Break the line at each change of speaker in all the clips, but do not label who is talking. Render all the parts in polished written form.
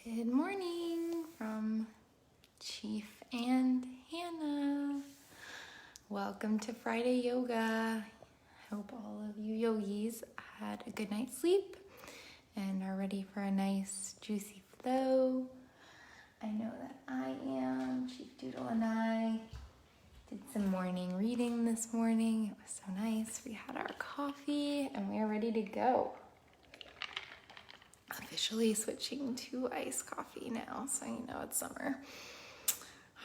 Good morning from Chief and Hannah. Welcome to Friday Yoga. I hope all of you yogis had a good night's sleep and are ready for a nice juicy flow. I know that I am. Chief Doodle and I did some morning reading this morning. It was so nice. We had our coffee and we are ready to go. Officially switching to iced coffee now, so you know it's summer.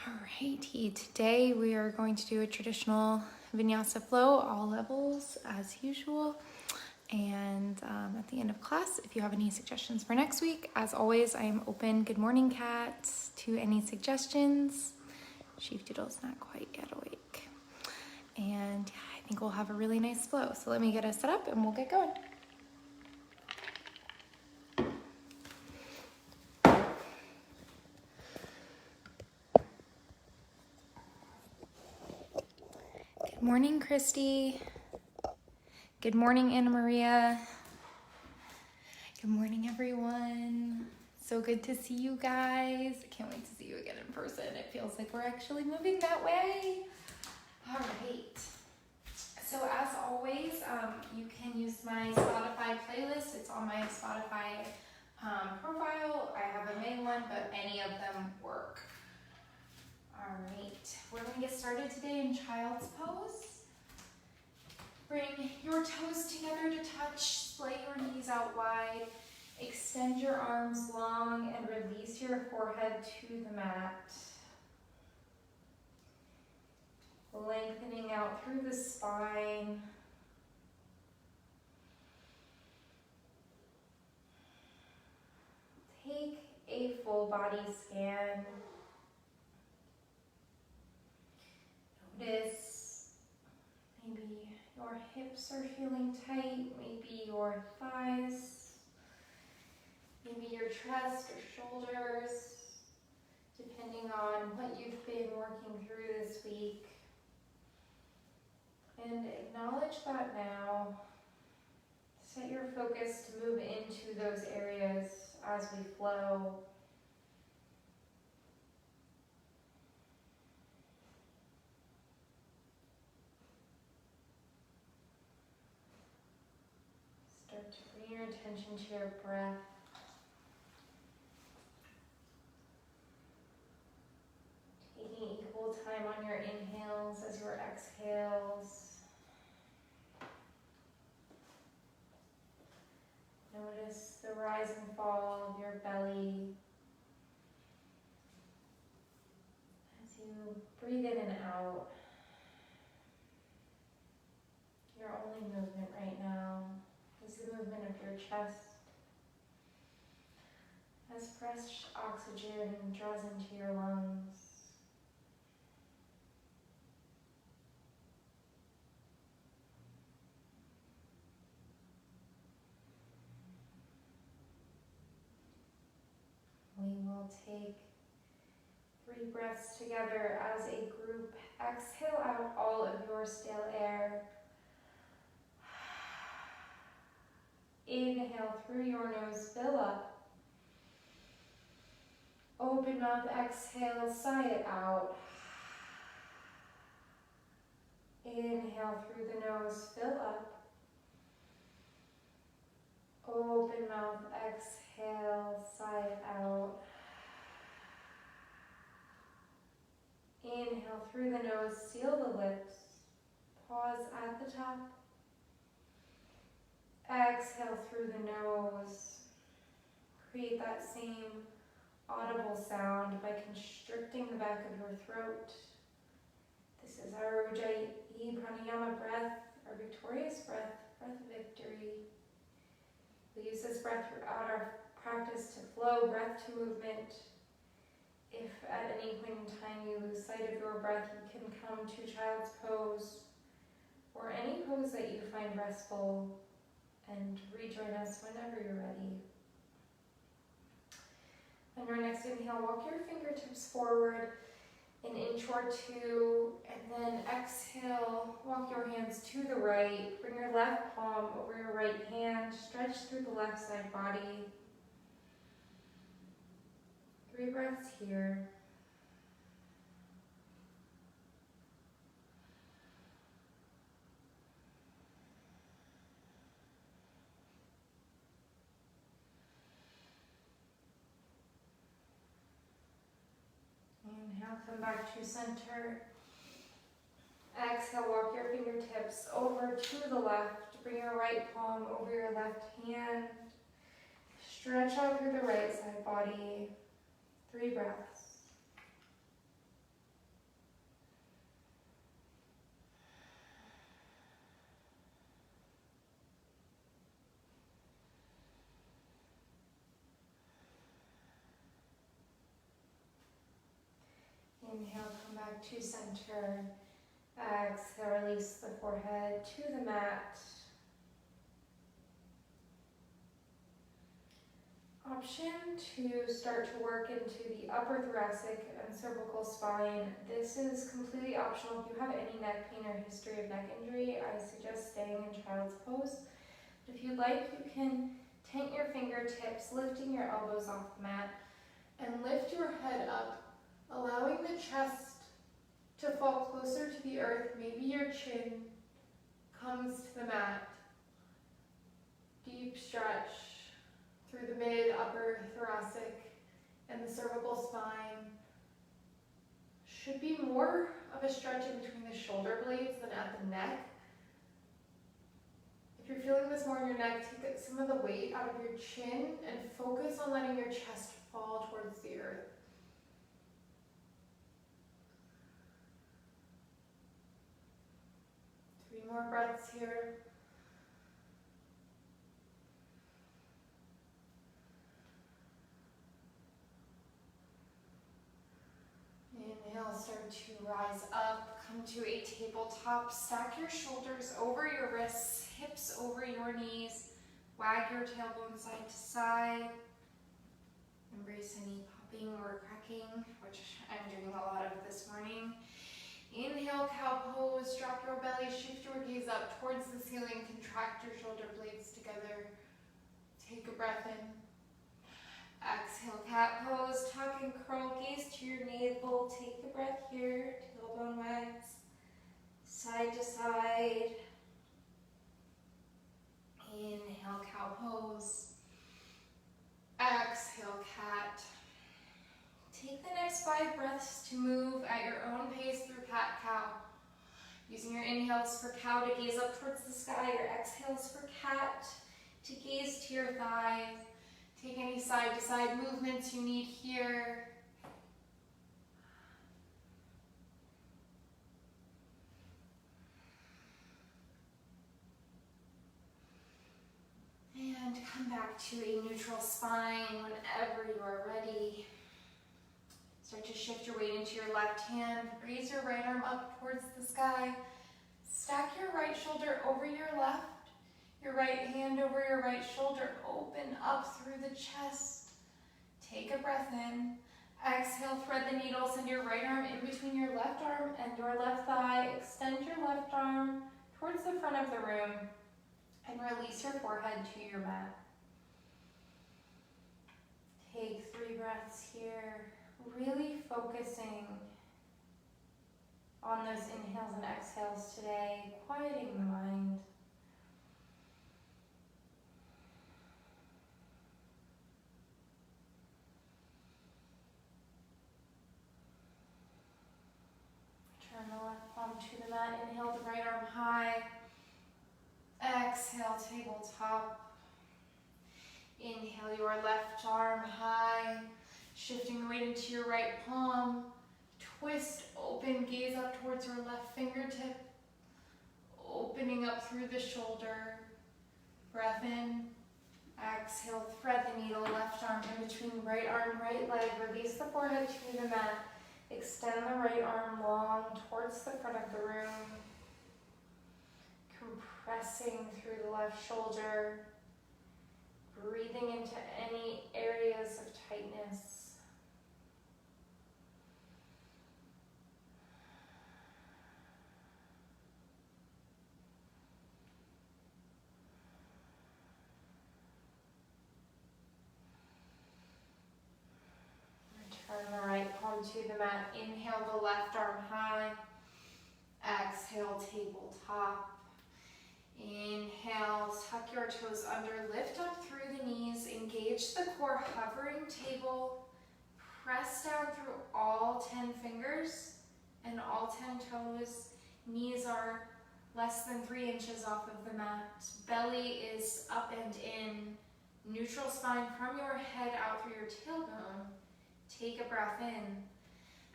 Alrighty, today we are going to do a traditional vinyasa flow, all levels as usual. And at the end of class, if you have any suggestions for next week, as always, I am open, good morning cats, to any suggestions. Chief Doodle's not quite yet awake. And I think we'll have a really nice flow. So let me get us set up and we'll get going. Good morning, Christy. Good morning, Anna Maria. Good morning, everyone. So good to see you guys. I can't wait to see you again in person. It feels like we're actually moving that way. All right. So as always, you can use my Spotify playlist. It's on my Spotify profile. I have a main one, but any of them work. All right, we're gonna get started today in child's pose. Bring your toes together to touch, splay your knees out wide, extend your arms long and release your forehead to the mat. Lengthening out through the spine. Take a full body scan. Notice maybe your hips are feeling tight, maybe your thighs, maybe your chest or shoulders, depending on what you've been working through this week. And acknowledge that now. Set your focus to move into those areas as we flow. Start to bring your attention to your breath. Taking equal time on your inhales as your exhales. Notice the rise and fall of your belly as you breathe in and out. Your only movement right now is the movement of your chest as fresh oxygen draws into your lungs. We will take 3 breaths together as a group. Exhale out all of your stale air. Inhale through your nose, fill up. Open mouth, exhale, sigh it out. Inhale through the nose, fill up. Open mouth, exhale, sigh it out. Inhale through the nose, seal the lips. Pause at the top. Exhale through the nose. Create that same audible sound by constricting the back of your throat. This is our Ujjayi Pranayama breath, our victorious breath, breath of victory. We use this breath throughout our practice to flow, breath to movement. If at any point in time you lose sight of your breath, you can come to child's pose or any pose that you find restful and rejoin us whenever you're ready. On your next inhale, walk your fingertips forward an inch or two, and then exhale, walk your hands to the right. Bring your left palm over your right hand, stretch through the left side body. 3 breaths here. Inhale, come back to center. Exhale, walk your fingertips over to the left. Bring your right palm over your left hand. Stretch out through the right side body. 3 breaths. Inhale, come back to center. Exhale, release the forehead to the mat. Option to start to work into the upper thoracic and cervical spine. This is completely optional. If you have any neck pain or history of neck injury, I suggest staying in child's pose. But if you'd like, you can tent your fingertips, lifting your elbows off the mat, and lift your head up, allowing the chest to fall closer to the earth. Maybe your chin comes to the mat. Deep stretch through the mid, upper thoracic and the cervical spine. Should be more of a stretch in between the shoulder blades than at the neck. If you're feeling this more in your neck, take some of the weight out of your chin and focus on letting your chest fall towards the earth. More breaths here. Inhale, start to rise up. Come to a tabletop. Stack your shoulders over your wrists, hips over your knees. Wag your tailbone side to side. Embrace any popping or cracking, which I'm doing a lot of this morning. Inhale, cow pose, drop your belly, shift your gaze up towards the ceiling, contract your shoulder blades together. Take a breath in. Exhale, cat pose, tuck and curl, gaze to your navel. Take a breath here, tailbone wags, side to side. Inhale, cow pose. Exhale, cat. Take the next 5 breaths to move at your own pace through cat-cow. Using your inhales for cow to gaze up towards the sky, your exhales for cat to gaze to your thighs. Take any side-to-side movements you need here. And come back to a neutral spine whenever you are ready. Start to shift your weight into your left hand. Raise your right arm up towards the sky. Stack your right shoulder over your left. Your right hand over your right shoulder. Open up through the chest. Take a breath in. Exhale, thread the needle. Send your right arm in between your left arm and your left thigh. Extend your left arm towards the front of the room. And release your forehead to your mat. Take 3 breaths here. Really focusing on those inhales and exhales today, quieting the mind. Turn the left palm to the mat, inhale the right arm high. Exhale, tabletop. Inhale your left arm high. Shifting the weight into your right palm. Twist, open, gaze up towards your left fingertip. Opening up through the shoulder. Breath in. Exhale, thread the needle, left arm in between right arm, right leg. Release the forehead to the mat. Extend the right arm long towards the front of the room. Compressing through the left shoulder. Breathing into any areas of tightness. onto the mat. Inhale the left arm high. Exhale, tabletop. Inhale, tuck your toes under, lift up through the knees, engage the core, hovering table. Press down through all 10 fingers and all 10 toes. Knees are less than 3 inches off of the mat. Belly is up and in. Neutral spine from your head out through your tailbone. Take a breath in.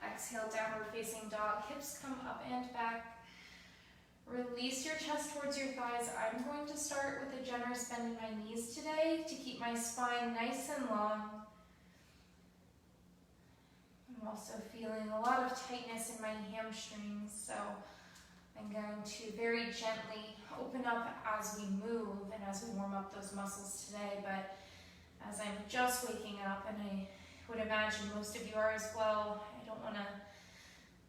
Exhale, downward facing dog. Hips come up and back. Release your chest towards your thighs. I'm going to start with a generous bend in my knees today to keep my spine nice and long. I'm also feeling a lot of tightness in my hamstrings, so I'm going to very gently open up as we move and as we warm up those muscles today. But as I'm just waking up, and I would imagine most of you are as well, I don't want to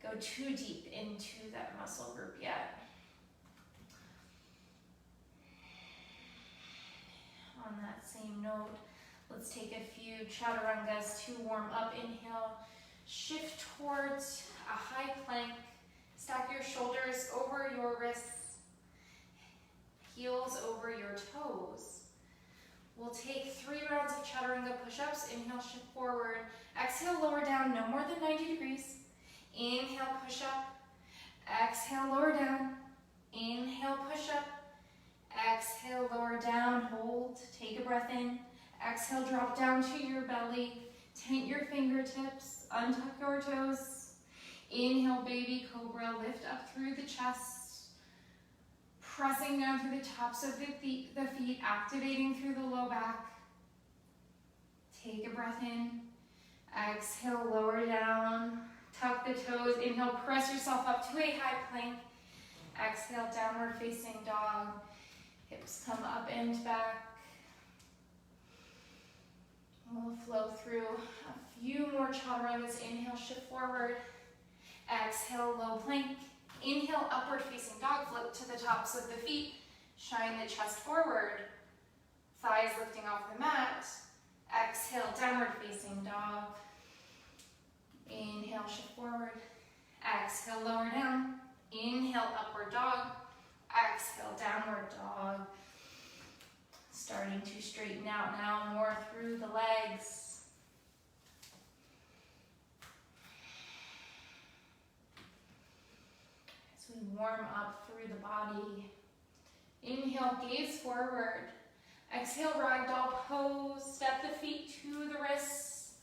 go too deep into that muscle group yet. On that same note, let's take a few chaturangas to warm up. Inhale, shift towards a high plank. Stack your shoulders over your wrists, heels over your toes. We'll take 3 rounds of chaturanga push-ups. Inhale, shift forward. Exhale, lower down, no more than 90 degrees. Inhale, push up. Exhale, lower down. Inhale, push up. Exhale, lower down, hold. Take a breath in. Exhale, drop down to your belly. Tent your fingertips. Untuck your toes. Inhale, baby cobra. Lift up through the chest. Pressing down through the tops of the feet, activating through the low back. Take a breath in. Exhale, lower down. Tuck the toes. Inhale, press yourself up to a high plank. Exhale, downward facing dog. Hips come up and back. We'll flow through a few more chaturangas. Inhale, shift forward. Exhale, low plank. Inhale, upward facing dog. Flip to the tops of the feet. Shine the chest forward. Thighs lifting off the mat. Exhale, downward facing dog. Inhale, shift forward. Exhale, lower down. Inhale, upward dog. Exhale, downward dog. Starting to straighten out now more through the legs. As we warm up through the body. Inhale, gaze forward. Exhale, ragdoll pose. Step the feet to the wrists.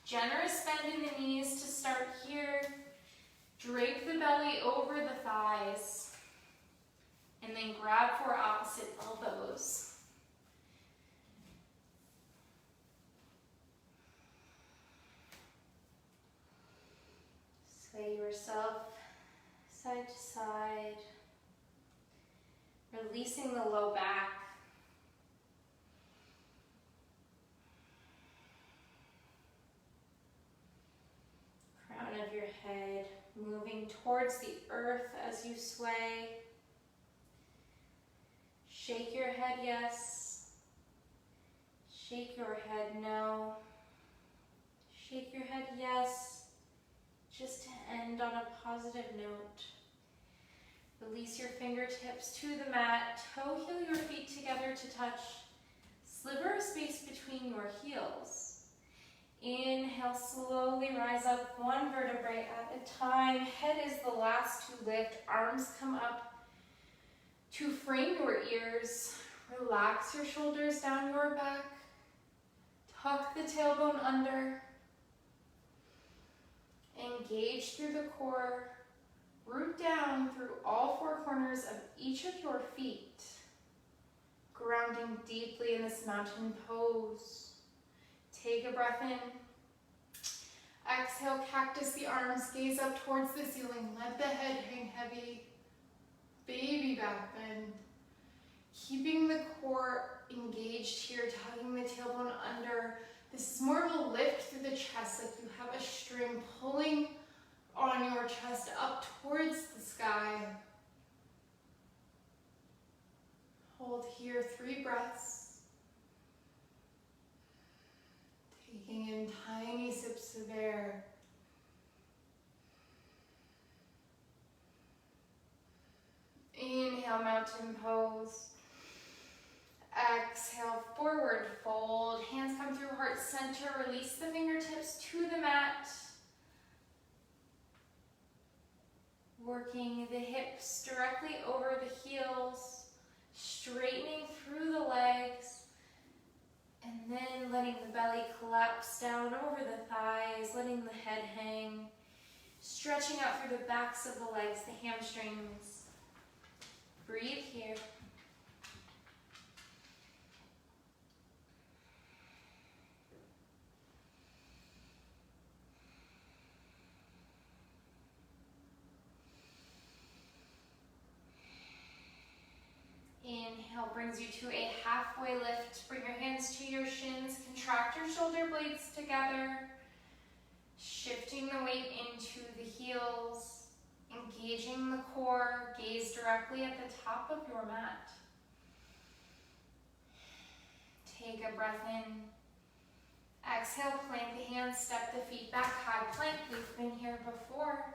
Generous bend in the knees to start here. Drape the belly over the thighs. And then grab for opposite elbows. Sway yourself side to side. Releasing the low back. Crown of your head moving towards the earth as you sway. Shake your head yes. Shake your head no. Shake your head yes. Just to end on a positive note. Release your fingertips to the mat. Toe heel your feet together to touch. Sliver of space between your heels. Inhale, slowly rise up one vertebrae at a time. Head is the last to lift. Arms come up to frame your ears. Relax your shoulders down your back. Tuck the tailbone under. Engage through the core. Root down through all 4 corners of each of your feet. Grounding deeply in this mountain pose. Take a breath in. Exhale, cactus the arms. Gaze up towards the ceiling. Let the head hang heavy. Baby back bend. Keeping the core engaged here, tugging the tailbone under. This is more of a lift through the chest, like you have a string pulling on your chest up towards the sky. Hold here 3 breaths. Taking in tiny sips of air. mountain pose. Exhale, forward fold. Hands come through heart center. Release the fingertips to the mat. Working the hips directly over the heels. Straightening through the legs. And then letting the belly collapse down over the thighs. Letting the head hang. Stretching out through the backs of the legs, the hamstrings. Breathe here. Inhale brings you to a halfway lift. Bring your hands to your shins. Contract your shoulder blades together. Shifting the weight into the heels. Engaging the core. Gaze directly at the top of your mat. Take a breath in. Exhale, plank the hands, step the feet back, high plank. We've been here before.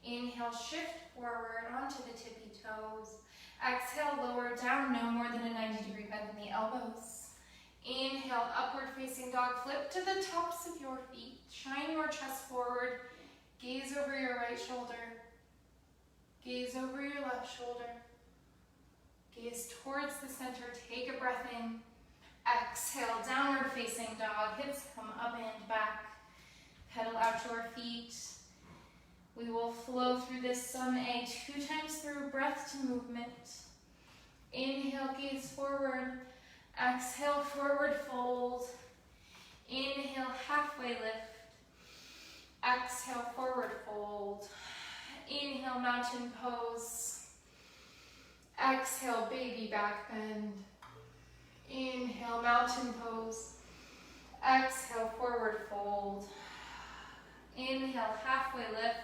Inhale, shift forward onto the tippy toes. Exhale, lower down, no more than a 90-degree bend in the elbows. Inhale, upward facing dog, flip to the tops of your feet. Shine your chest forward. Gaze over your right shoulder. Gaze over your left shoulder. Gaze towards the center. Take a breath in. Exhale, downward facing dog. Hips come up and back. Pedal out your feet. We will flow through this some A 2 times through breath to movement. Inhale, gaze forward. Exhale, forward fold. Inhale, halfway lift. Exhale, forward fold. Inhale, mountain pose. Exhale, baby back bend. Inhale, mountain pose. Exhale, forward fold. Inhale, halfway lift.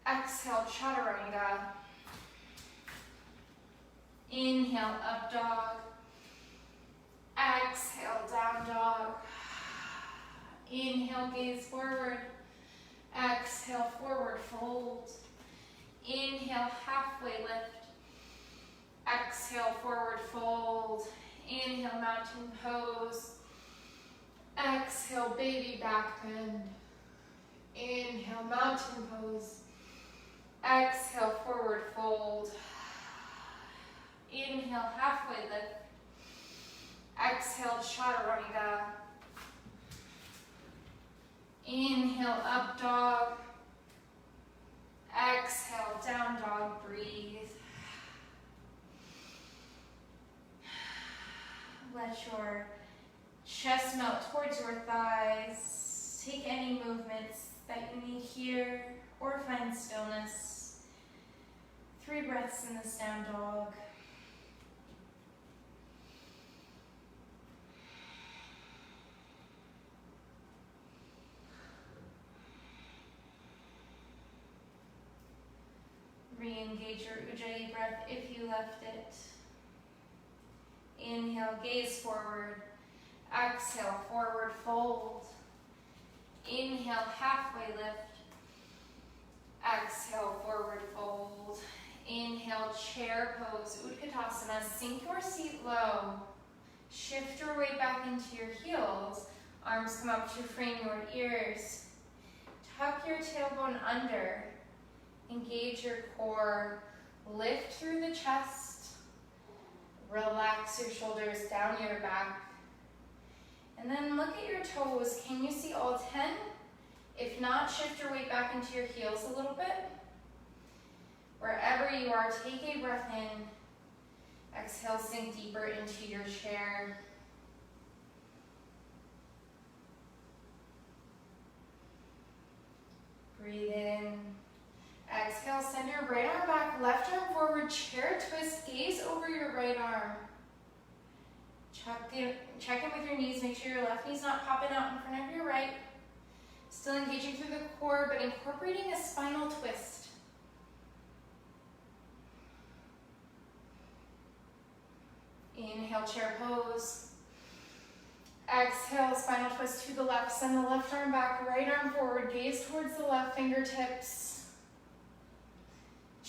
Exhale, chaturanga. Inhale, up dog. Exhale, down dog. Inhale, gaze forward. Exhale, forward fold. Inhale, halfway lift. Exhale, forward fold. Inhale, mountain pose. Exhale, baby back bend. Inhale, mountain pose. Exhale, forward fold. Inhale, halfway lift. Exhale, chaturanga. Inhale, up dog. Exhale, down dog, breathe. Let your chest melt towards your thighs. Take any movements that you need here or find stillness. 3 breaths in this down dog. Re-engage your Ujjayi breath if you left it. Inhale, gaze forward. Exhale, forward fold. Inhale, halfway lift. Exhale, forward fold. Inhale, chair pose, Utkatasana. Sink your seat low. Shift your weight back into your heels. Arms come up to frame your ears. Tuck your tailbone under. Engage your core. Lift through the chest. Relax your shoulders down your back. And then look at your toes. Can you see all 10? If not, shift your weight back into your heels a little bit. Wherever you are, take a breath in. Exhale, sink deeper into your chair. Breathe in. Exhale, send your right arm back, left arm forward, chair twist, gaze over your right arm. Check in with your knees, make sure your left knee's not popping out in front of your right. Still engaging through the core, but incorporating a spinal twist. Inhale, chair pose. Exhale, spinal twist to the left, send the left arm back, right arm forward, gaze towards the left fingertips.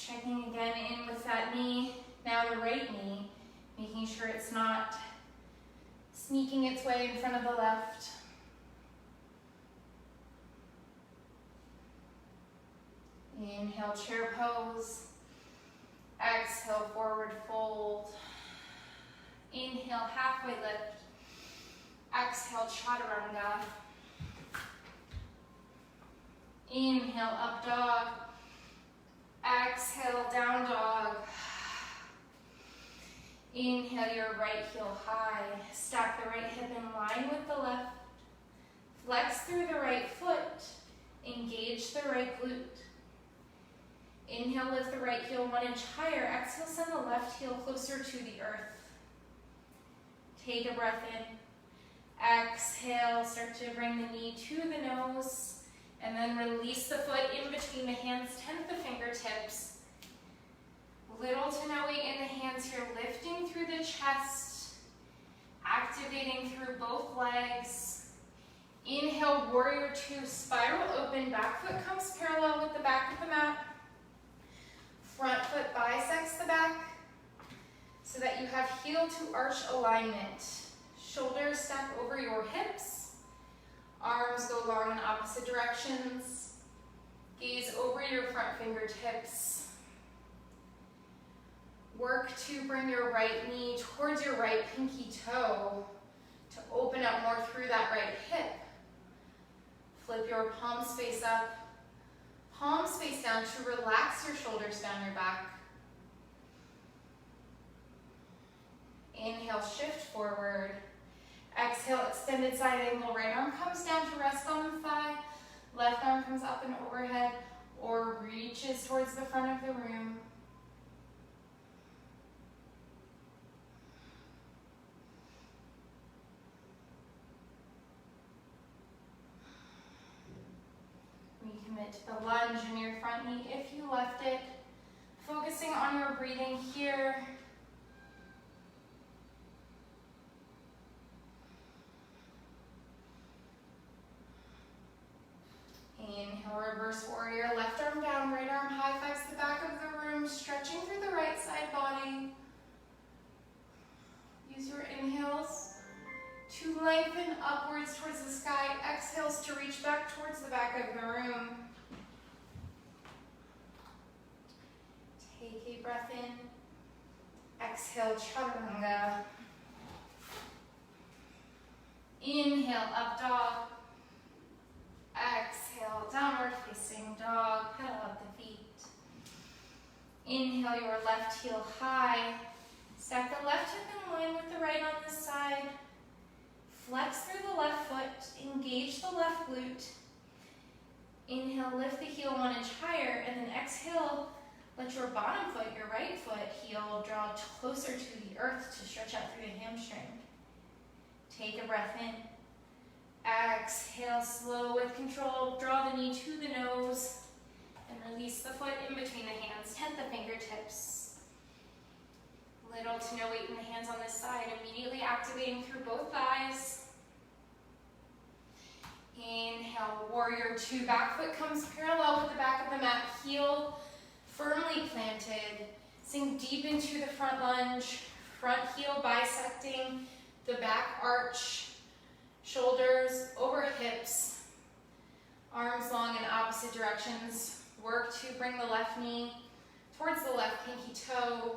Checking again in with that knee, now the right knee, making sure it's not sneaking its way in front of the left. Inhale, chair pose. Exhale, forward fold. Inhale, halfway lift. Exhale, chaturanga. Inhale, up dog. Exhale, down dog. Inhale, your right heel high. Stack the right hip in line with the left. Flex through the right foot. Engage the right glute. Inhale, lift the right heel 1 inch higher. Exhale, send the left heel closer to the earth. Take a breath in. Exhale, start to bring the knee to the nose. And then release the foot in between the hands, tent the fingertips. Little to no weight in the hands here, lifting through the chest. Activating through both legs. Inhale, warrior 2, spiral open. Back foot comes parallel with the back of the mat. Front foot bisects the back so that you have heel to arch alignment. Shoulders stack over your hips. Arms go long in opposite directions. Gaze over your front fingertips. Work to bring your right knee towards your right pinky toe to open up more through that right hip. Flip your palms face up. Palms face down to relax your shoulders down your back. Inhale, shift forward. Exhale, extended side angle. Right arm comes down to rest on the thigh. Left arm comes up and overhead or reaches towards the front of the room. Recommit to the lunge in your front knee if you left it. Focusing on your breathing here. Inhale, reverse warrior. Left arm down, right arm high fives the back of the room, stretching through the right side body. Use your inhales to lengthen upwards towards the sky. Exhales to reach back towards the back of the room. Take a breath in. Exhale, chaturanga. Inhale, up dog. Exhale, downward facing dog. Pedal up the feet. Inhale, your left heel high. Stack the left hip in line with the right on this side. Flex through the left foot. Engage the left glute. Inhale, lift the heel 1 inch higher, and then exhale, let your bottom foot, your right foot heel, draw closer to the earth to stretch out through the hamstring. Take a breath in. Exhale, slow with control. Draw the knee to the nose and release the foot in between the hands. Tent the fingertips. Little to no weight in the hands on this side. Immediately activating through both thighs. Inhale, warrior 2. Back foot comes parallel with the back of the mat. Heel firmly planted. Sink deep into the front lunge. Front heel bisecting the back arch. Shoulders over hips. Arms long in opposite directions. Work to bring the left knee towards the left pinky toe.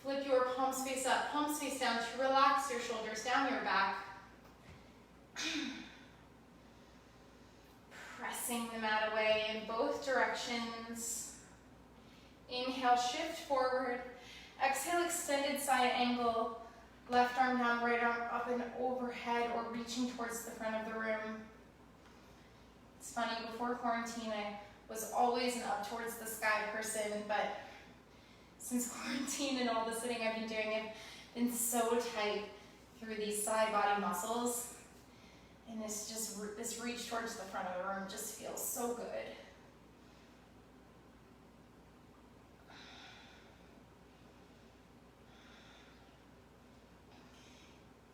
Flip your palms face up, palms face down to relax your shoulders down your back. Pressing the mat away in both directions. Inhale, shift forward. Exhale, extended side angle. Left arm down, right arm up and overhead or reaching towards the front of the room. It's funny, before quarantine, I was always an up towards the sky person, but since quarantine and all the sitting I've been doing, I've been so tight through these side body muscles. And this reach towards the front of the room just feels so good.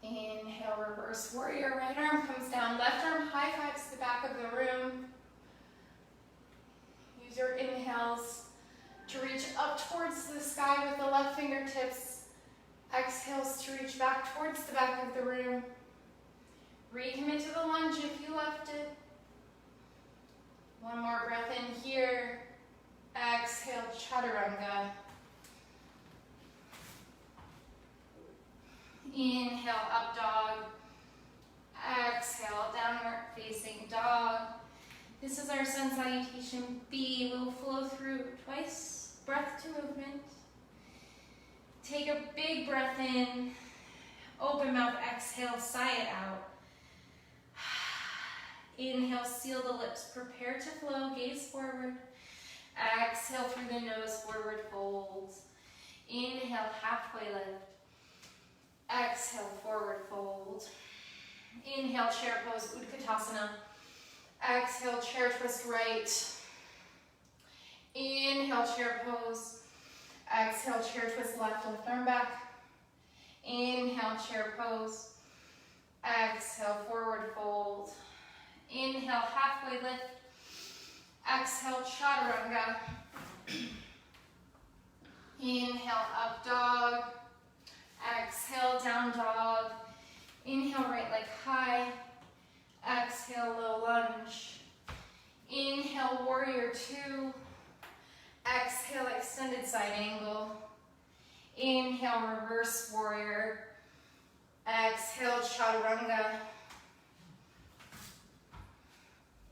Inhale, reverse warrior. Right arm comes down, left arm high fives the back of the room. Use your inhales back towards the back of the room. Recommit to the lunge if you left it. One more breath in here. Exhale, chaturanga. Inhale, up dog. Exhale, downward facing dog. This is our sun salutation B. We'll flow through twice, breath to movement. Take a big breath in. Open mouth, exhale, sigh it out. Inhale, seal the lips, prepare to flow, gaze forward. Exhale through the nose, forward folds. Inhale, halfway lift. Exhale, forward fold. Inhale, chair pose, Utkatasana. Exhale, chair twist right. Inhale, chair pose. Exhale, chair twist left, lift arm back. Inhale, chair pose. Exhale, forward fold. Inhale, halfway lift. Exhale, chaturanga. Inhale, up dog. Exhale, down dog. Inhale, right leg high. Exhale, low lunge. Inhale, warrior two. Exhale, extended side angle. Inhale, reverse warrior. Exhale, chaturanga.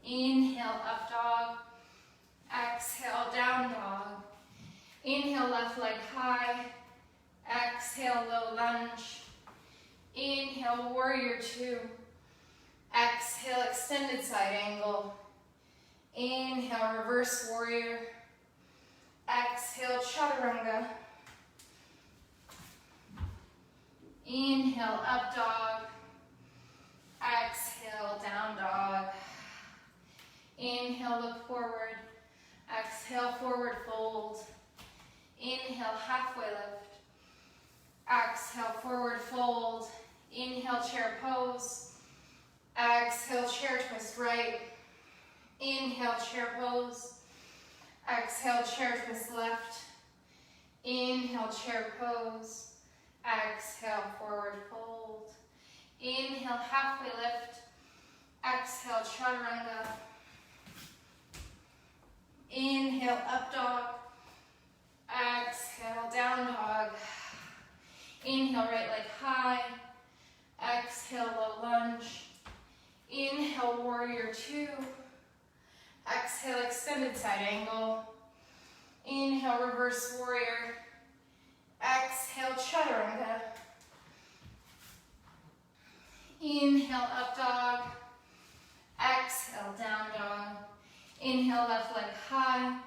Inhale, up dog. Exhale, down dog. Inhale, left leg high. Exhale, low lunge. Inhale, warrior two. Exhale, extended side angle. Inhale, reverse warrior. Exhale, chaturanga. Inhale, up dog. Exhale, down dog. Inhale, look forward. Exhale, forward fold. Inhale, halfway lift. Exhale, forward fold. Inhale, chair pose. Exhale, chair twist right. Inhale, chair pose. Exhale, chair twist left. Inhale, chair pose. Exhale, forward fold. Inhale, halfway lift. Exhale, chaturanga. Inhale, up dog. Exhale, down dog. Inhale, right leg high. Exhale, low lunge. Inhale, warrior two. Exhale, extended side angle. Inhale, reverse warrior. Exhale, chaturanga. Inhale, up dog. Exhale, down dog. Inhale, left leg high.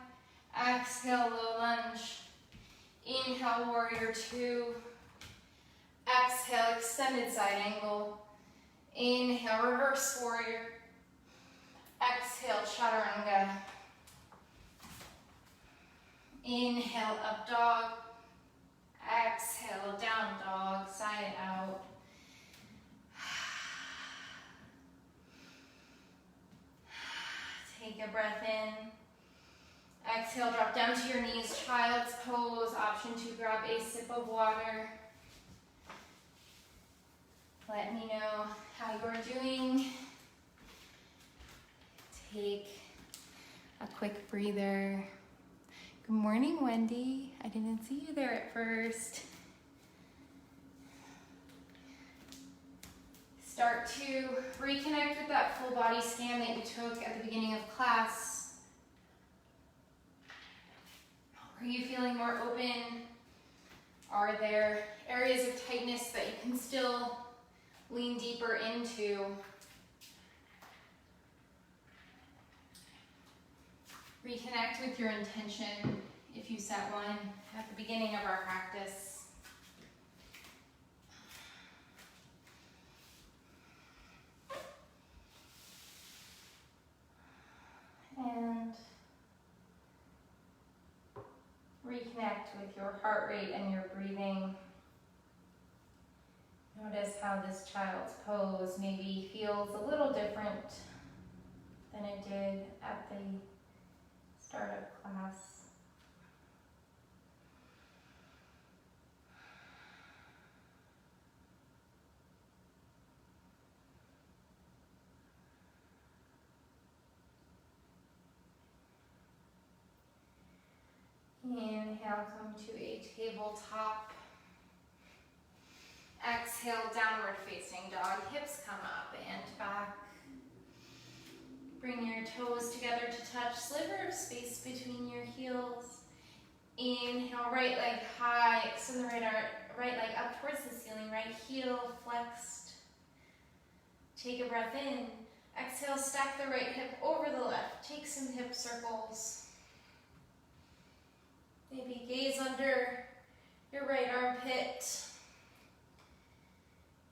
Exhale, low lunge. Inhale, warrior two. Exhale, extended side angle. Inhale, reverse warrior. Exhale, chaturanga. Inhale, up dog. Exhale, down dog, sigh it out. Take a breath in. Exhale, drop down to your knees, child's pose. Option to grab a sip of water. Let me know how you're doing. Take a quick breather. Good morning, Wendy. I didn't see you there at first. Start to reconnect with that full body scan that you took at the beginning of class. Are you feeling more open? Are there areas of tightness that you can still lean deeper into? Reconnect with your intention if you set one at the beginning of our practice. And reconnect with your heart rate and your breathing. Notice how this child's pose maybe feels a little different than it did at the start of class. Inhale, come to a tabletop. Exhale, downward facing dog. Hips come up and back. Bring your toes together to touch. Sliver of space between your heels. Inhale, right leg high. Extend the right leg up towards the ceiling. Right heel flexed. Take a breath in. Exhale, stack the right hip over the left. Take some hip circles. Maybe gaze under your right armpit.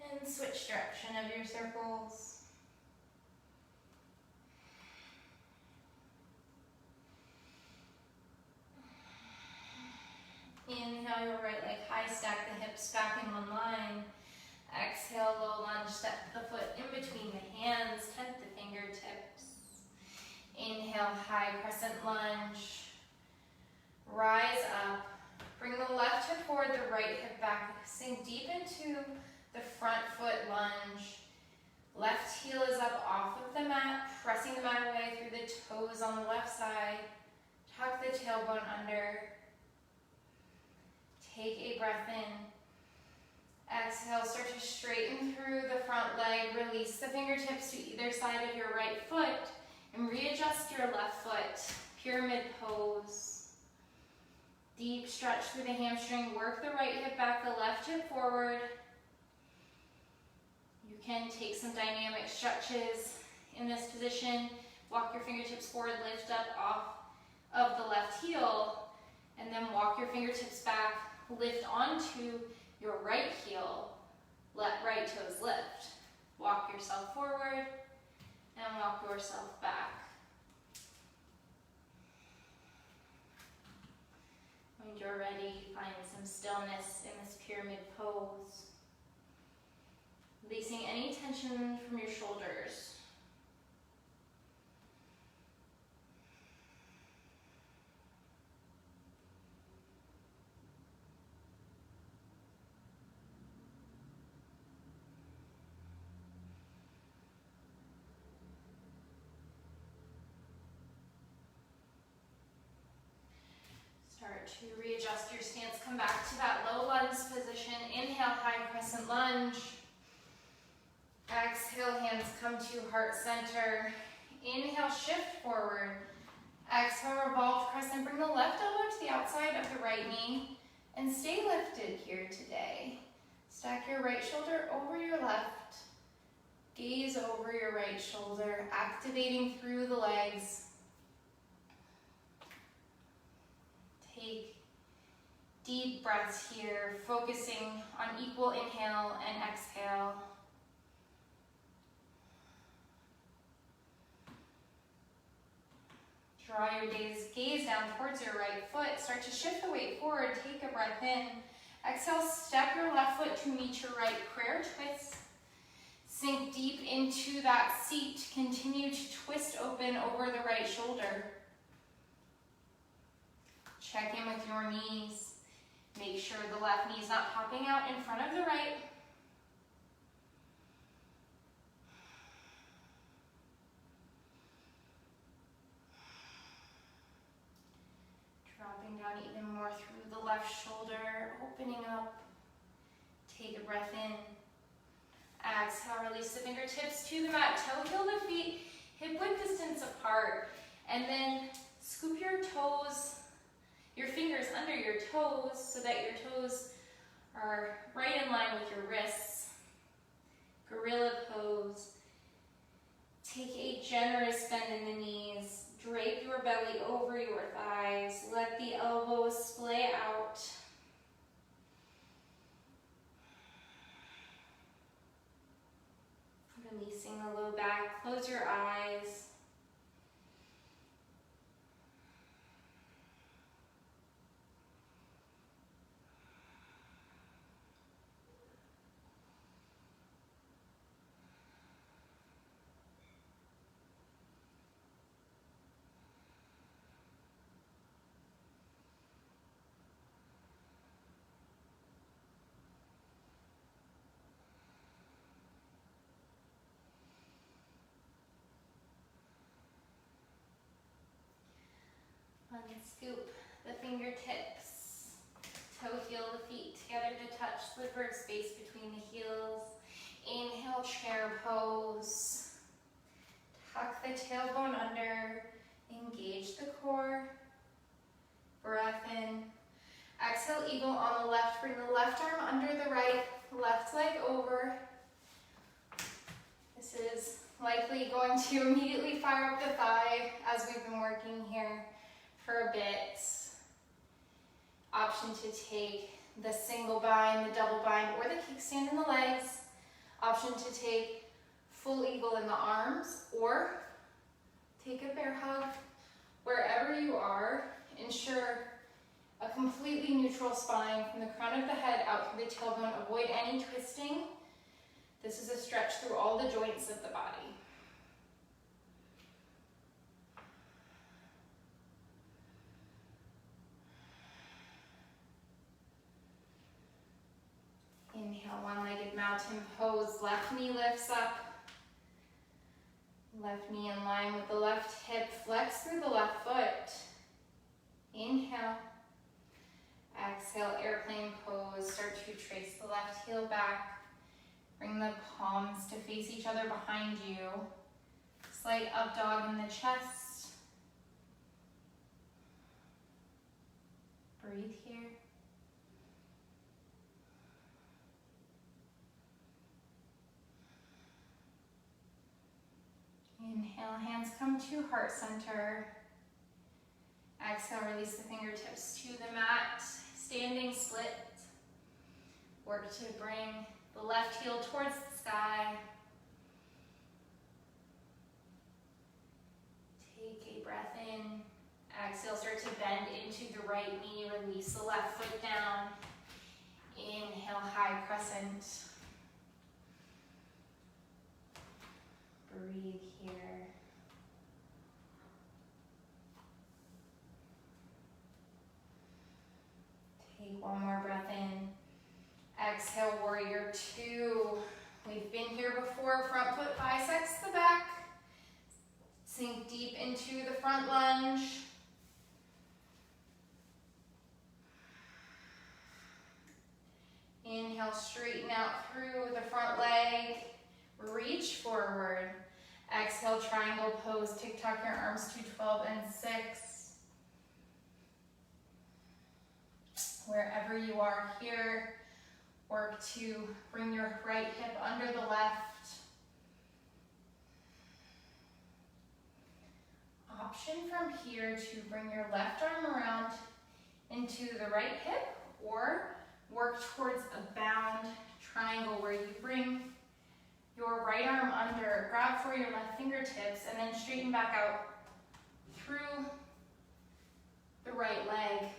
And switch direction of your circles. Inhale, your right leg high, stack the hips back in one line. Exhale, low lunge, step the foot in between the hands, tent the fingertips. Inhale, high crescent lunge. Rise up. Bring the left hip forward, the right hip back. Sink deep into the front foot lunge. Left heel is up off of the mat, pressing the mat away through the toes on the left side. Tuck the tailbone under. Take a breath in. Exhale, start to straighten through the front leg. Release the fingertips to either side of your right foot and readjust your left foot. Pyramid pose. Deep stretch through the hamstring. Work the right hip back, the left hip forward. You can take some dynamic stretches in this position. Walk your fingertips forward, lift up off of the left heel, and then walk your fingertips back. Lift onto your right heel, let right toes lift. Walk yourself forward and walk yourself back. When you're ready, find some stillness in this pyramid pose. Releasing any tension from your shoulders. Start to readjust your stance. Come back to that low lunge position. Inhale, high crescent lunge. Exhale, hands come to heart center. Inhale, shift forward. Exhale, revolve crescent. Bring the left elbow to the outside of the right knee and stay lifted here today. Stack your right shoulder over your left. Gaze over your right shoulder, activating through the legs. Take deep breaths here, focusing on equal inhale and exhale. Draw your gaze down towards your right foot. Start to shift the weight forward. Take a breath in. Exhale, step your left foot to meet your right prayer twist. Sink deep into that seat. Continue to twist open over the right shoulder. Check in with your knees. Make sure the left knee is not popping out in front of the right. Dropping down even more through the left shoulder, opening up. Take a breath in. Exhale, release the fingertips to the mat. Toe heel the feet, hip width distance apart. And then scoop your toes, your fingers under your toes so that your toes are right in line with your wrists. Gorilla pose. Take a generous bend in the knees. Drape your belly over your thighs. Let the elbows splay out. Releasing the low back. Close your eyes. Unscoop the fingertips. with verb space between the heels. Inhale, chair pose. Tuck the tailbone under. Engage the core. Breath in. Exhale, eagle on the left. Bring the left arm under the right, left leg over. This is likely going to immediately fire up the thigh as we've been working here for a bit. Option to take the single bind, the double bind, or the kickstand in the legs. Option to take full eagle in the arms, or take a bear hug. Wherever you are, ensure a completely neutral spine from the crown of the head out through the tailbone. Avoid any twisting. This is a stretch through all the joints of the body. Inhale, one-legged mountain pose. Left knee lifts up. Left knee in line with the left hip. Flex through the left foot. Inhale. Exhale, airplane pose. Start to trace the left heel back. Bring the palms to face each other behind you. Slight up dog in the chest. Breathe here. Inhale, hands come to heart center. Exhale, release the fingertips to the mat. Standing split. Work to bring the left heel towards the sky. Take a breath in. Exhale, start to bend into the right knee. Release the left foot down. Inhale, high crescent. Breathe here. Take one more breath in. Exhale, warrior two. We've been here before. Front foot bisects the back. Sink deep into the front lunge. Inhale, straighten out through the front leg. Reach forward. Exhale, triangle pose. Tick-tock your arms to 12 and 6. Wherever you are here, work to bring your right hip under the left. Option from here to bring your left arm around into the right hip, or work towards a bound triangle where you bring your right arm under, grab for your left fingertips, and then straighten back out through the right leg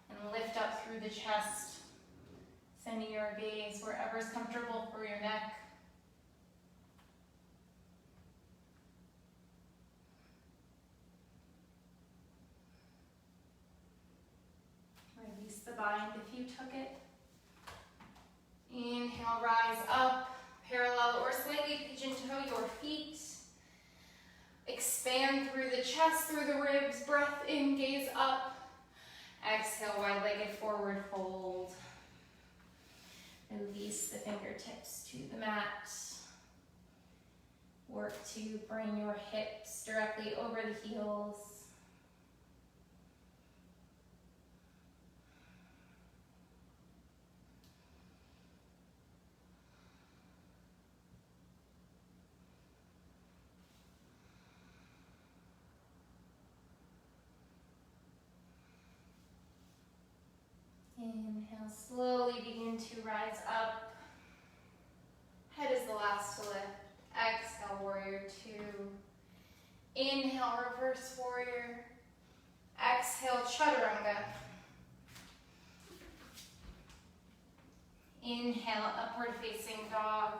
and lift up through the chest, sending your gaze wherever is comfortable for your neck. Release the bind if you took it. Inhale, rise up. Parallel or slightly pigeon toe your feet. Expand through the chest, through the ribs. Breath in, gaze up. Exhale, wide-legged forward fold. Release the fingertips to the mat. Work to bring your hips directly over the heels. Inhale, slowly begin to rise up. Head is the last to lift. Exhale, warrior two. Inhale, reverse warrior. Exhale, chaturanga. Inhale, upward facing dog.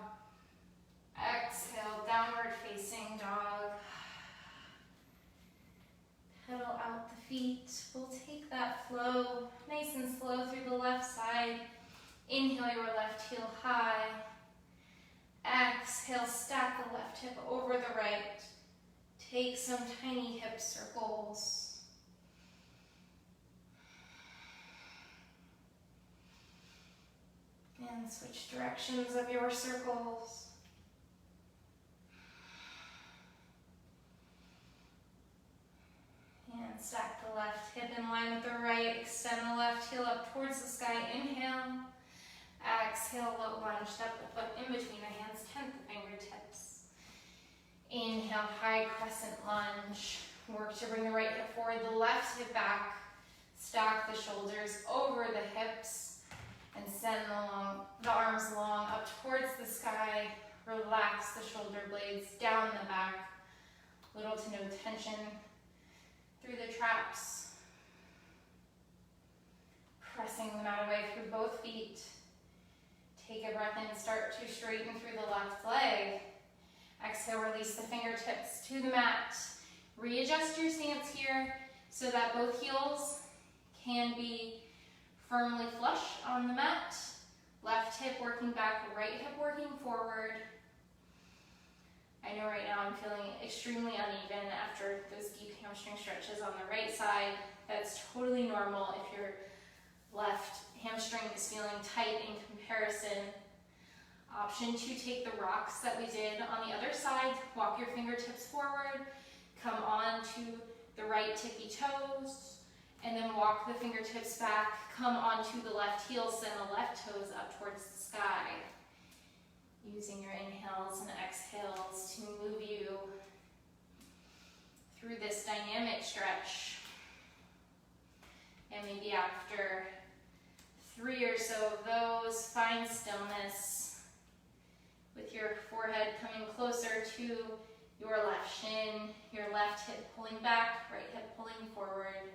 Exhale, downward facing dog. Pedal out the feet. We'll take that flow nice and slow through the left side. Inhale your left heel high. Exhale, stack the left hip over the right. Take some tiny hip circles. And And switch directions of your circles. And stack the left hip in line with the right. Extend the left heel up towards the sky. Inhale. Exhale, low lunge. Step the foot in between the hands. Tent the fingertips. Inhale, high crescent lunge. Work to bring the right hip forward, the left hip back. Stack the shoulders over the hips. And send the arms long up towards the sky. Relax the shoulder blades down the back. Little to no tension through the traps. Pressing the mat away through both feet. Take a breath in, start to straighten through the left leg. Exhale, release the fingertips to the mat. Readjust your stance here so that both heels can be firmly flush on the mat. Left hip working back, right hip working forward. I know right now I'm feeling extremely uneven after those deep hamstring stretches on the right side. That's totally normal if your left hamstring is feeling tight in comparison. Option to take the rocks that we did on the other side. Walk your fingertips forward. Come on to the right tippy toes. And then walk the fingertips back, come onto the left heel, send the left toes up towards the sky. Using your inhales and exhales to move you through this dynamic stretch. And maybe after 3 or so of those, find stillness with your forehead coming closer to your left shin, your left hip pulling back, right hip pulling forward.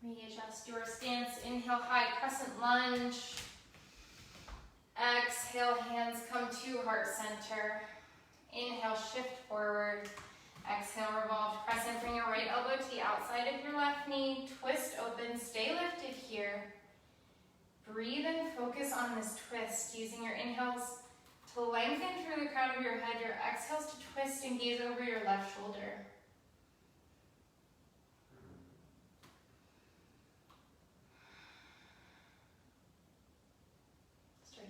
Readjust your stance. Inhale, high crescent lunge. Exhale, hands come to heart center. Inhale, shift forward. Exhale, revolve crescent. Bring your right elbow to the outside of your left knee. Twist open, stay lifted here. Breathe and focus on this twist, using your inhales to lengthen through the crown of your head, your exhales to twist and gaze over your left shoulder.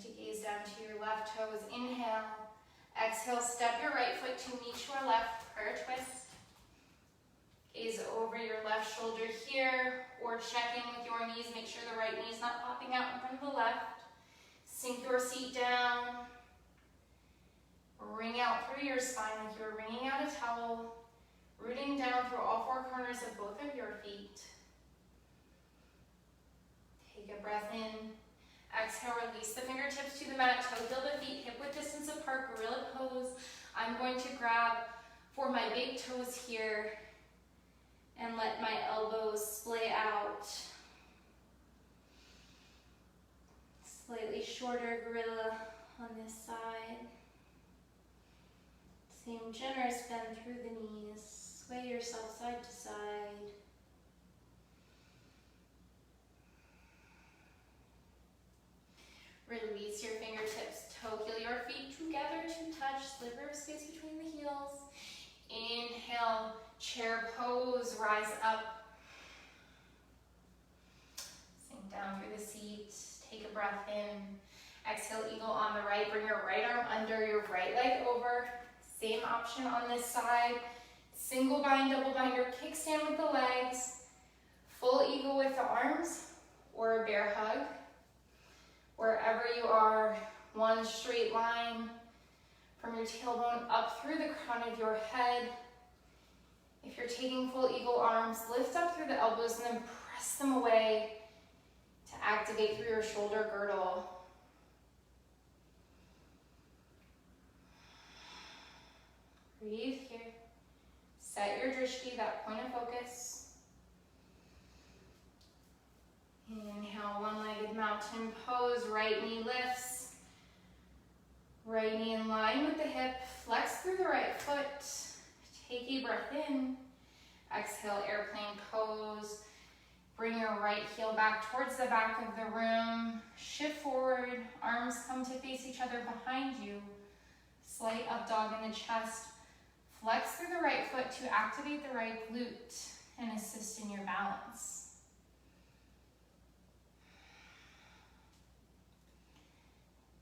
To gaze down to your left toes. Inhale. Exhale, step your right foot to meet your left for a twist. Gaze over your left shoulder here, or check in with your knees. Make sure the right knee is not popping out in front of the left. Sink your seat down. Wring out through your spine like you're wringing out a towel. Rooting down through all four corners of both of your feet. Take a breath in. Exhale, release the fingertips to the mat, toe heel the feet, hip width distance apart, gorilla pose. I'm going to grab for my big toes here and let my elbows splay out. Slightly shorter gorilla on this side. Same generous bend through the knees. Sway yourself side to side. Release your fingertips, toe heel your feet together to touch, sliver of space between the heels. Inhale, chair pose, rise up. Sink down through the seat, take a breath in. Exhale, eagle on the right, bring your right arm under, your right leg over. Same option on this side. Single bind, double bind, or kickstand with the legs. Full eagle with the arms, or a bear hug. Wherever you are, one straight line from your tailbone up through the crown of your head. If you're taking full eagle arms, lift up through the elbows and then press them away to activate through your shoulder girdle. Breathe here. Set your drishti, that point of focus. Inhale, one-legged mountain pose, right knee lifts. Right knee in line with the hip, flex through the right foot. Take a breath in. Exhale, airplane pose. Bring your right heel back towards the back of the room. Shift forward, arms come to face each other behind you. Slight up dog in the chest. Flex through the right foot to activate the right glute and assist in your balance.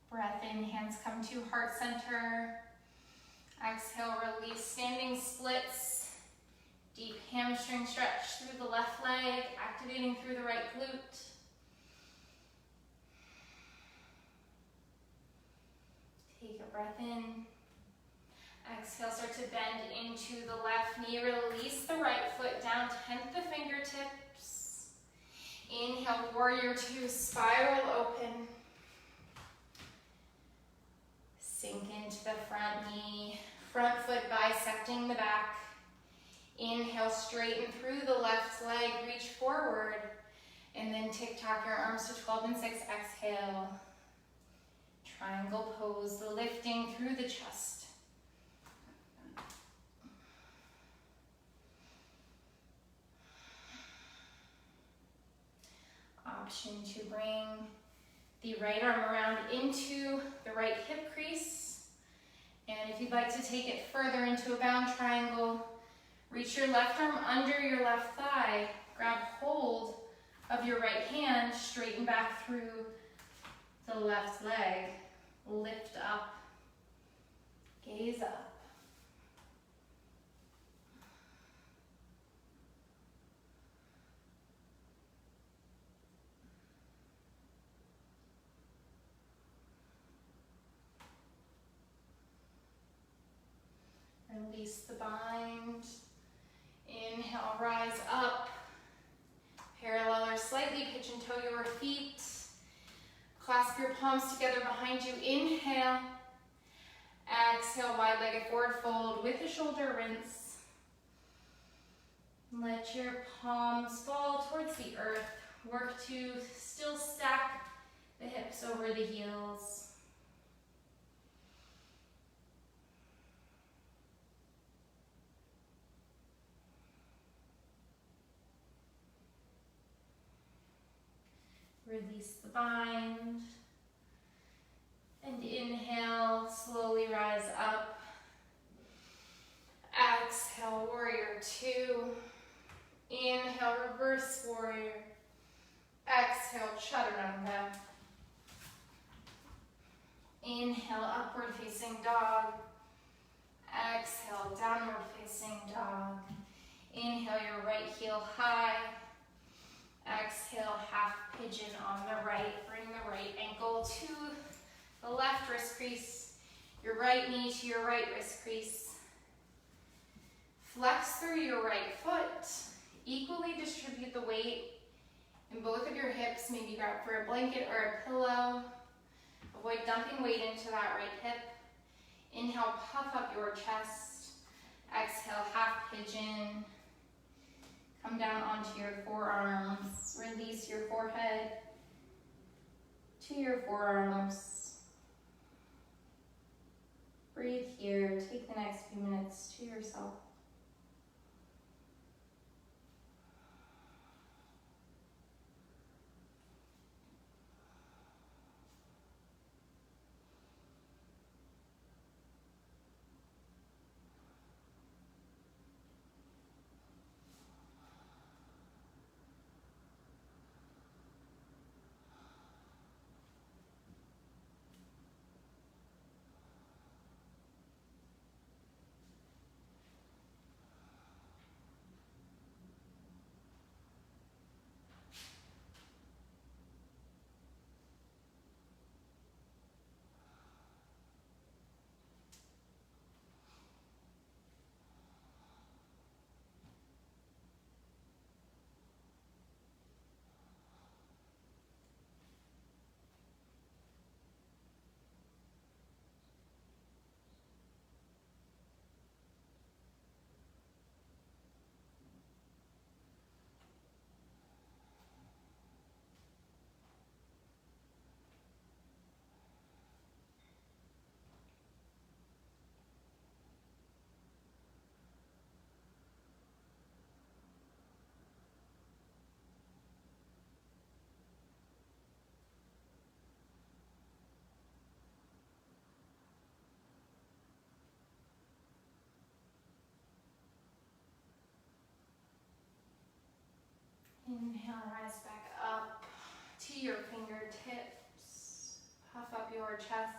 Breath in, hands come to heart center. Exhale, release, standing splits. Deep hamstring stretch through the left leg, activating through the right glute. Take a breath in. Exhale, start to bend into the left knee. Release the right foot down, tent the fingertips. Inhale, warrior two, spiral open. Sink into the front knee, front foot bisecting the back. Inhale, straighten through the left leg, reach forward, and then tick-tock your arms to 12 and 6. Exhale. Triangle pose, lifting through the chest. Option to bring the right arm around into the right hip crease. And if you'd like to take it further into a bound triangle, reach your left arm under your left thigh, grab hold of your right hand, straighten back through the left leg, lift up, gaze up. Release the bind. Inhale, rise up. Parallel or slightly pitch and toe your feet. Clasp your palms together behind you. Inhale. Exhale, wide-legged forward fold with the shoulder rinse. Let your palms fall towards the earth. Work to still stack the hips over the heels. Release the bind. And inhale, slowly rise up. Exhale, warrior two. Inhale, reverse warrior. Exhale, chaturanga. Inhale, upward facing dog. Exhale, downward facing dog. Inhale, your right heel high. Exhale, half pigeon on the right. Bring the right ankle to the left wrist crease. Your right knee to your right wrist crease. Flex through your right foot. Equally distribute the weight in both of your hips. Maybe grab for a blanket or a pillow. Avoid dumping weight into that right hip. Inhale, puff up your chest. Exhale, half pigeon. Come down onto your forearms. Release your forehead to your forearms. Breathe here. Take the next few minutes to yourself. Inhale, rise back up to your fingertips. Puff up your chest.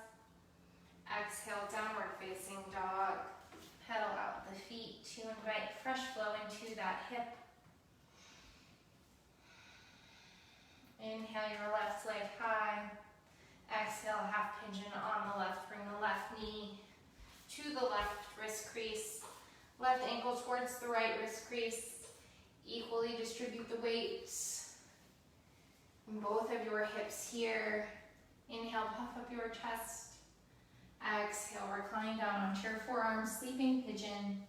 Exhale, downward facing dog. Pedal out the feet to invite fresh flow into that hip. Inhale your left leg high. Exhale, half pigeon on the left. Bring the left knee to the left wrist crease. Left ankle towards the right wrist crease. Equally distribute the weights in both of your hips here. Inhale, puff up your chest. Exhale, recline down onto your forearms, sleeping pigeon.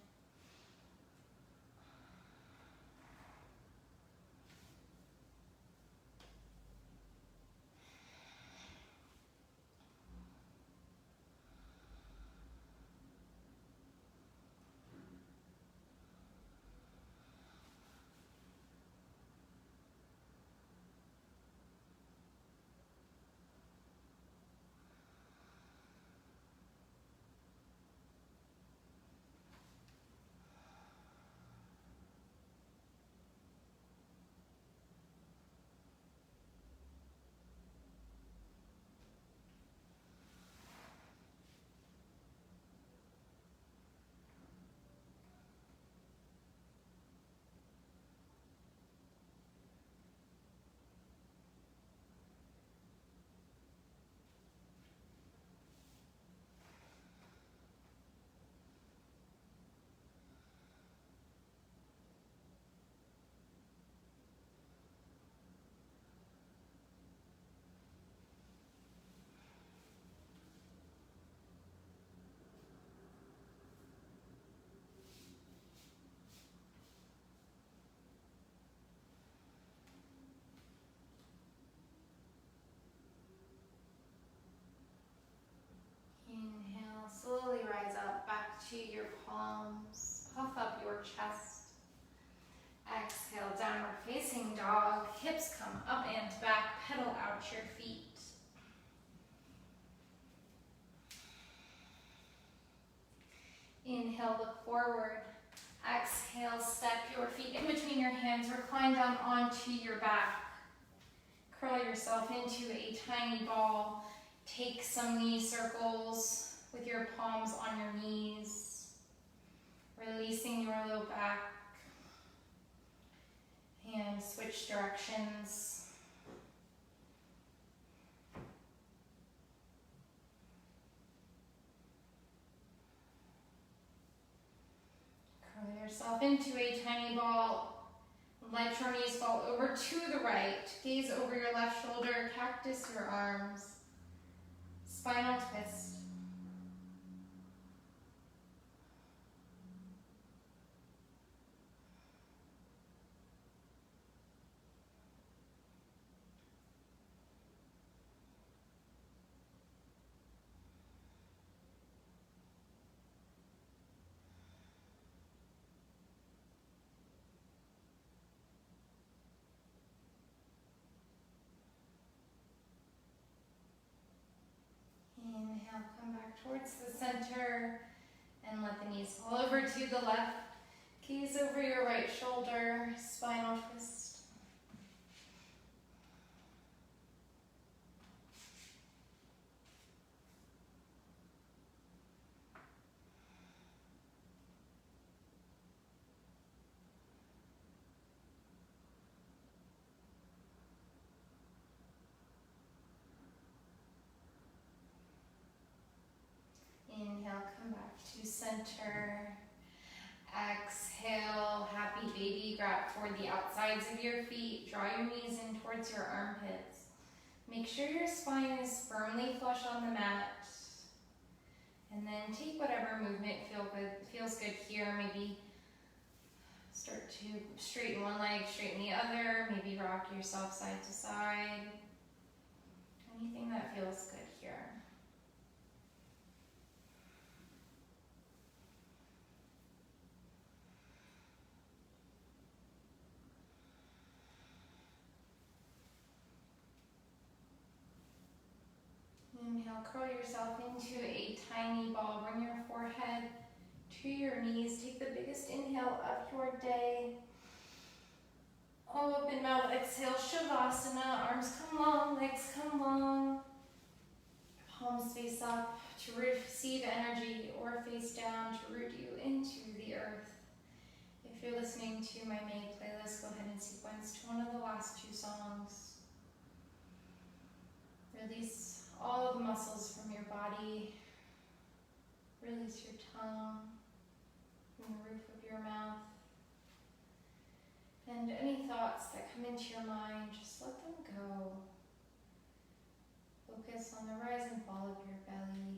Inhale, slowly rise up back to your palms. Puff up your chest. Exhale, downward facing dog. Hips come up and back. Pedal out your feet. Inhale, look forward. Exhale, step your feet in between your hands. Recline down onto your back. Curl yourself into a tiny ball. Take some knee circles with your palms on your knees. Releasing your low back. And switch directions. Curl yourself into a tiny ball. Let your knees fall over to the right. Gaze over your left shoulder. Cactus your arms. Spinal twist. Inhale, come back towards the center and let the knees fall over to the left. Gaze over your right shoulder, spinal twist. Inhale, come back to center. Exhale, happy baby. Grab toward the outsides of your feet. Draw your knees in towards your armpits. Make sure your spine is firmly flush on the mat. And then take whatever movement feels good here. Maybe start to straighten one leg, straighten the other. Maybe rock yourself side to side. Anything that feels good here. Inhale, curl yourself into a tiny ball. Bring your forehead to your knees. Take the biggest inhale of your day. Open mouth, exhale, Shavasana. Arms come long, legs come long. Palms face up to receive energy, or face down to root you into the earth. If you're listening to my main playlist, go ahead and sequence to one of the last two songs. Release all of the muscles from your body. Release your tongue from the roof of your mouth. And any thoughts that come into your mind, just let them go. Focus on the rise and fall of your belly.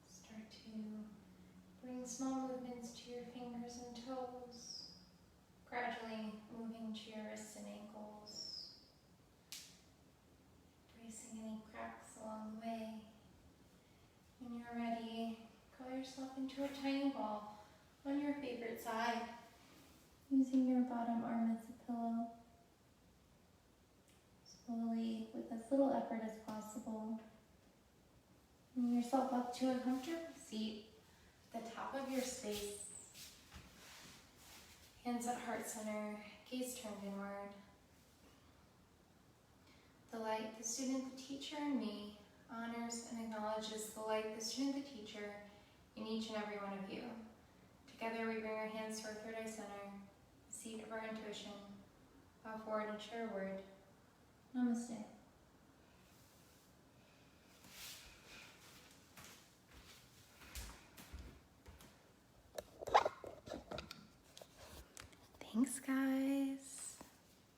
Start to bring small movements to your fingers and toes, gradually moving to your wrists and ankles, bracing any cracks along the way. When you're ready, curl yourself into a tiny ball on your favorite side, using your bottom arm as a pillow. Slowly, with as little effort as possible, bring yourself up to a comfortable seat at the top of your space. Hands at heart center, gaze turned inward. The light, the student, the teacher, and me honors and acknowledges the light, the student, the teacher, in each and every one of you. Together we bring our hands to our third eye center, the seat of our intuition. Bow forward and share a word. Namaste. Thanks, guys.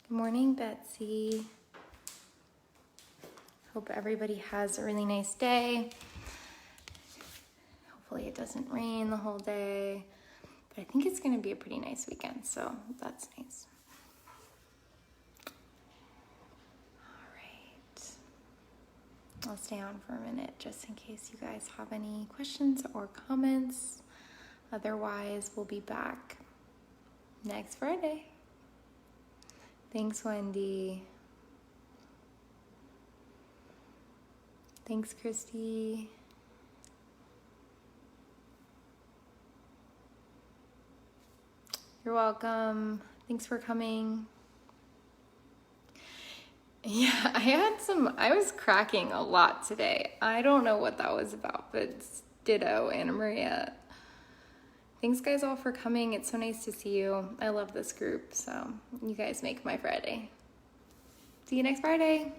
Good morning, Betsy. Hope everybody has a really nice day. Hopefully it doesn't rain the whole day, but I think it's going to be a pretty nice weekend, so that's nice. All right. I'll stay on for a minute just in case you guys have any questions or comments. Otherwise, we'll be back next Friday. Thanks, Wendy. Thanks, Christy. You're welcome. Thanks for coming. Yeah, I was cracking a lot today. I don't know what that was about, but ditto, Anna Maria. Thanks, guys, all for coming. It's so nice to see you. I love this group, so you guys make my Friday. See you next Friday.